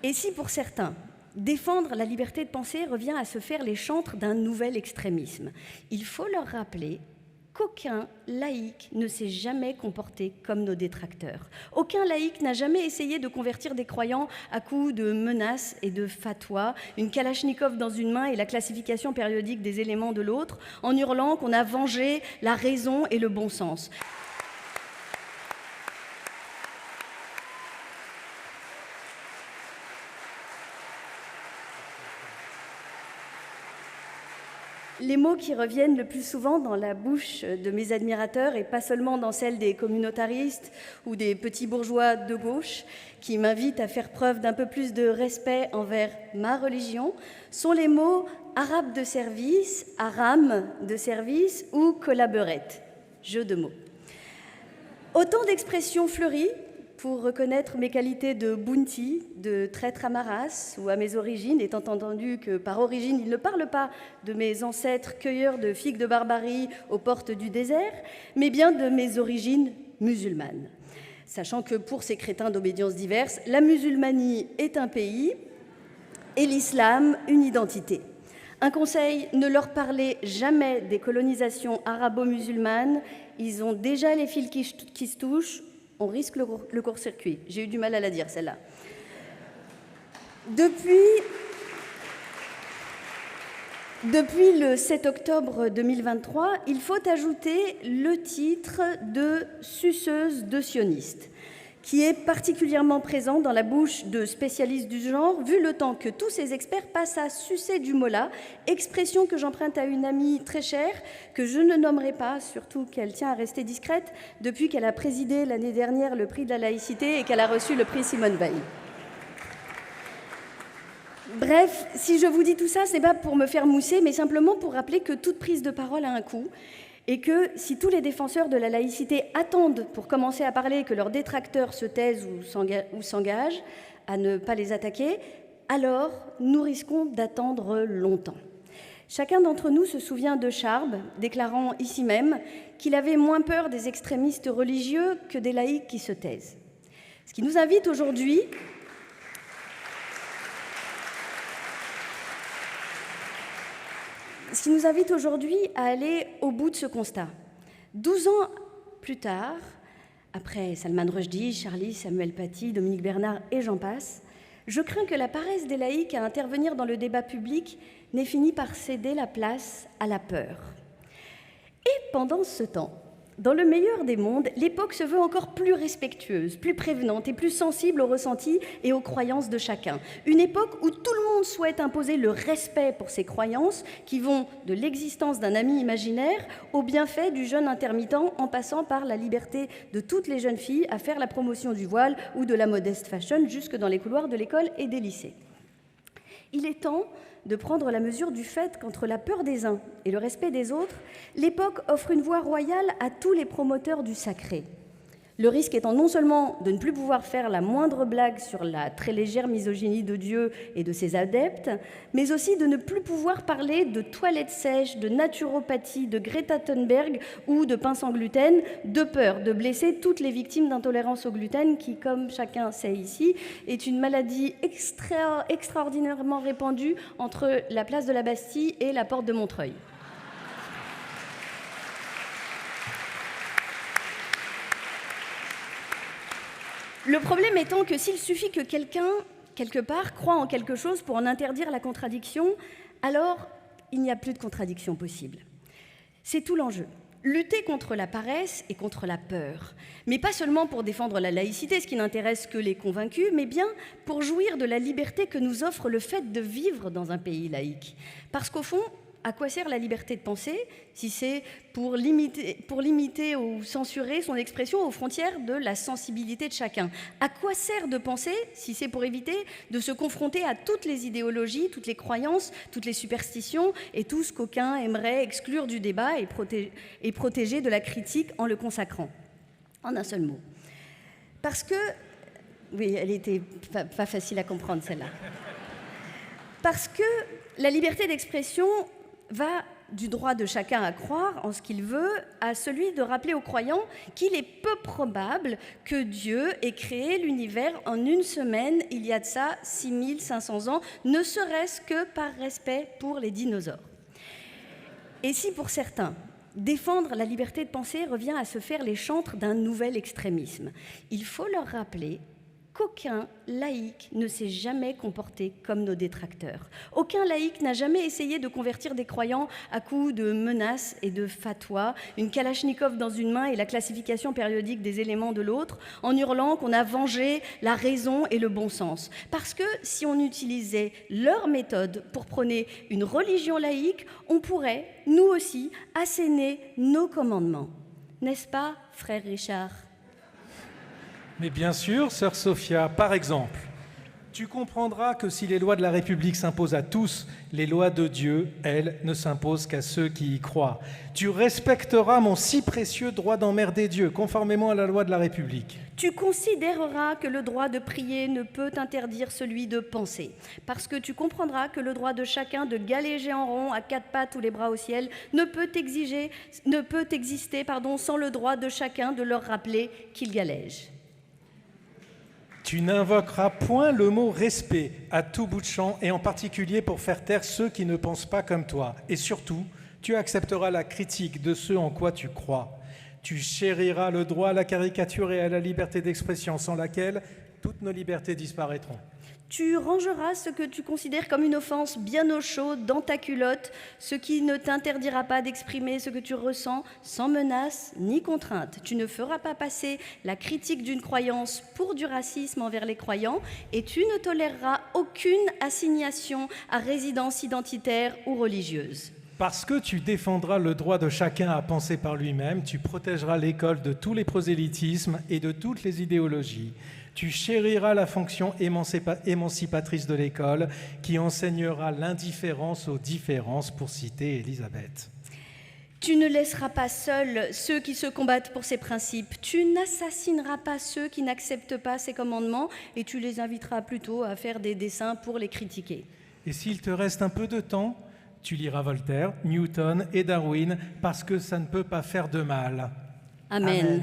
Et si pour certains, défendre la liberté de penser revient à se faire les chantres d'un nouvel extrémisme, il faut leur rappeler qu'aucun laïc ne s'est jamais comporté comme nos détracteurs. Aucun laïc n'a jamais essayé de convertir des croyants à coups de menaces et de fatwas, une kalachnikov dans une main et la classification périodique des éléments de l'autre, en hurlant qu'on a vengé la raison et le bon sens. Les mots qui reviennent le plus souvent dans la bouche de mes admirateurs, et pas seulement dans celle des communautaristes ou des petits bourgeois de gauche, qui m'invitent à faire preuve d'un peu plus de respect envers ma religion, sont les mots arabe de service, aram de service ou collaborette, jeu de mots. Autant d'expressions fleuries pour reconnaître mes qualités de bounty, de traître à ma race ou à mes origines, étant entendu que par origine, il ne parle pas de mes ancêtres cueilleurs de figues de Barbarie aux portes du désert, mais bien de mes origines musulmanes. Sachant que pour ces crétins d'obédiences diverses, la musulmanie est un pays et l'islam une identité. Un conseil, ne leur parlez jamais des colonisations arabo-musulmanes, ils ont déjà les fils qui se touchent, on risque le court-circuit. J'ai eu du mal à la dire, celle-là. Depuis le 7 octobre 2023, il faut ajouter le titre de suceuse de sionistes, qui est particulièrement présent dans la bouche de spécialistes du genre, vu le temps que tous ces experts passent à sucer du mola, expression que j'emprunte à une amie très chère, que je ne nommerai pas, surtout qu'elle tient à rester discrète, depuis qu'elle a présidé l'année dernière le prix de la laïcité et qu'elle a reçu le prix Simone Veil. Bref, si je vous dis tout ça, c'est pas pour me faire mousser, mais simplement pour rappeler que toute prise de parole a un coût, et que si tous les défenseurs de la laïcité attendent pour commencer à parler que leurs détracteurs se taisent ou s'engagent à ne pas les attaquer, alors nous risquons d'attendre longtemps. Chacun d'entre nous se souvient de Charb, déclarant ici même qu'il avait moins peur des extrémistes religieux que des laïcs qui se taisent. Ce qui nous invite aujourd'hui à aller au bout de ce constat. 12 ans plus tard, après Salman Rushdie, Charlie, Samuel Paty, Dominique Bernard et j'en passe, je crains que la paresse des laïcs à intervenir dans le débat public n'ait fini par céder la place à la peur. Et pendant ce temps, dans le meilleur des mondes, l'époque se veut encore plus respectueuse, plus prévenante et plus sensible aux ressentis et aux croyances de chacun. Une époque où tout le monde souhaite imposer le respect pour ses croyances qui vont de l'existence d'un ami imaginaire au bienfait du jeûne intermittent en passant par la liberté de toutes les jeunes filles à faire la promotion du voile ou de la modeste fashion jusque dans les couloirs de l'école et des lycées. Il est temps de prendre la mesure du fait qu'entre la peur des uns et le respect des autres, l'époque offre une voie royale à tous les promoteurs du sacré. Le risque étant non seulement de ne plus pouvoir faire la moindre blague sur la très légère misogynie de Dieu et de ses adeptes, mais aussi de ne plus pouvoir parler de toilettes sèches, de naturopathie, de Greta Thunberg ou de pain sans gluten, de peur de blesser toutes les victimes d'intolérance au gluten qui, comme chacun sait ici, est une maladie extraordinairement répandue entre la place de la Bastille et la porte de Montreuil. Le problème étant que s'il suffit que quelqu'un, quelque part, croit en quelque chose pour en interdire la contradiction, alors il n'y a plus de contradiction possible. C'est tout l'enjeu. Lutter contre la paresse et contre la peur. Mais pas seulement pour défendre la laïcité, ce qui n'intéresse que les convaincus, mais bien pour jouir de la liberté que nous offre le fait de vivre dans un pays laïque. Parce qu'au fond, à quoi sert la liberté de penser si c'est pour limiter ou censurer son expression aux frontières de la sensibilité de chacun? À quoi sert de penser si c'est pour éviter de se confronter à toutes les idéologies, toutes les croyances, toutes les superstitions et tout ce qu'aucun aimerait exclure du débat et protéger de la critique en le consacrant? En un seul mot. Parce que... Oui, elle était pas facile à comprendre celle-là. Parce que la liberté d'expression va du droit de chacun à croire en ce qu'il veut à celui de rappeler aux croyants qu'il est peu probable que Dieu ait créé l'univers en une semaine, il y a de ça 6500 ans, ne serait-ce que par respect pour les dinosaures. Et si pour certains, défendre la liberté de penser revient à se faire les chantres d'un nouvel extrémisme, il faut leur rappeler qu'aucun laïc ne s'est jamais comporté comme nos détracteurs. Aucun laïc n'a jamais essayé de convertir des croyants à coups de menaces et de fatwas, une kalachnikov dans une main et la classification périodique des éléments de l'autre, en hurlant qu'on a vengé la raison et le bon sens. Parce que si on utilisait leur méthode pour prôner une religion laïque, on pourrait, nous aussi, asséner nos commandements. N'est-ce pas, frère Richard ? Mais bien sûr, sœur Sophia, par exemple, tu comprendras que si les lois de la République s'imposent à tous, les lois de Dieu, elles, ne s'imposent qu'à ceux qui y croient. Tu respecteras mon si précieux droit d'emmerder Dieu, conformément à la loi de la République. Tu considéreras que le droit de prier ne peut interdire celui de penser, parce que tu comprendras que le droit de chacun de galéger en rond à quatre pattes ou les bras au ciel ne peut exister sans le droit de chacun de leur rappeler qu'il galège. Tu n'invoqueras point le mot respect à tout bout de champ, et en particulier pour faire taire ceux qui ne pensent pas comme toi. Et surtout, tu accepteras la critique de ceux en quoi tu crois. Tu chériras le droit à la caricature et à la liberté d'expression, sans laquelle toutes nos libertés disparaîtront. Tu rangeras ce que tu considères comme une offense bien au chaud dans ta culotte, ce qui ne t'interdira pas d'exprimer ce que tu ressens sans menace ni contrainte. Tu ne feras pas passer la critique d'une croyance pour du racisme envers les croyants et tu ne toléreras aucune assignation à résidence identitaire ou religieuse. Parce que tu défendras le droit de chacun à penser par lui-même, tu protégeras l'école de tous les prosélytismes et de toutes les idéologies. Tu chériras la fonction émancipatrice de l'école qui enseignera l'indifférence aux différences, pour citer Élisabeth. Tu ne laisseras pas seuls ceux qui se combattent pour ces principes. Tu n'assassineras pas ceux qui n'acceptent pas ces commandements et tu les inviteras plutôt à faire des dessins pour les critiquer. Et s'il te reste un peu de temps, tu liras Voltaire, Newton et Darwin parce que ça ne peut pas faire de mal. Amen.